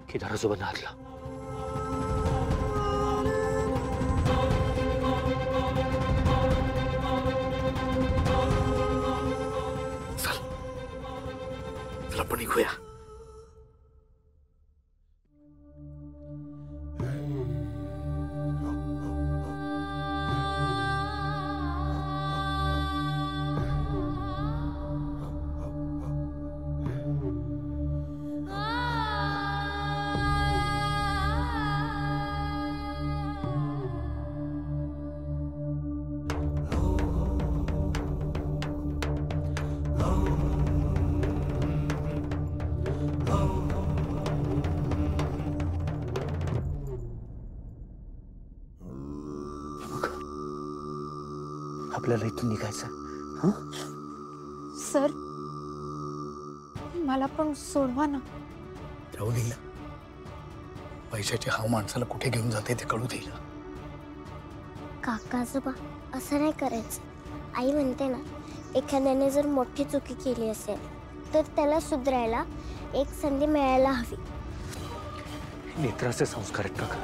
केदारासोबत हातला. चल आपण निघूया. आपल्याला इथून निघायचं. हं? सर मला पण सोडवा ना. राहू देईल. पैशाची हाव माणसाला कुठे घेऊन जाते ते कळू देईल. काकाजोबा असं नाही करायचं. आई म्हणते ना, एखाद्याने जर मोठी चुकी केली असेल तर त्याला सुधारायला एक संधी मिळायला हवी. नेत्राचे संस्कार आहेत काका.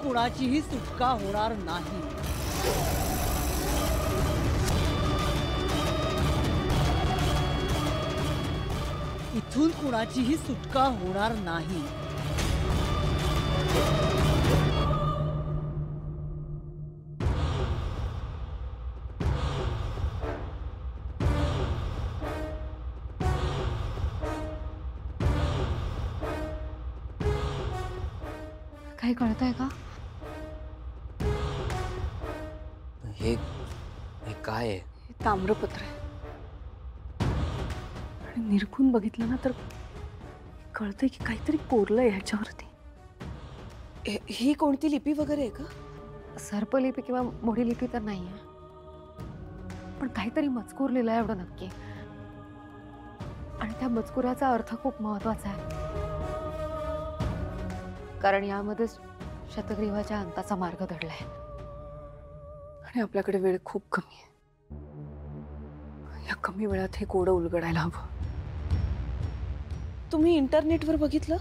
कुणाचीही सुटका होणार नाही. इथून कुणाचीही सुटका होणार नाही. काही कळतंय का? हे काय आहे? हे ताम्रपत्र आहे आणि निरखून बघितलं ना तर कळतंय की काहीतरी कोरलंय ह्याच्यावरती. ही कोणती लिपी वगैरे आहे का? सर्पलिपी किंवा मोठी लिपी तर नाहीये, पण काहीतरी मजकूर लिहिलाय एवढं नक्की. आणि त्या मजकुराचा अर्थ खूप महत्वाचा आहे, कारण यामध्ये शतग्रीवाच्या अंताचा मार्ग दडलाय आणि आपल्याकडे वेळ खूप कमी आहे. या कमी वेळात हे कोडं उलगडायला हवं. तुम्ही इंटरनेटवर बघितलं?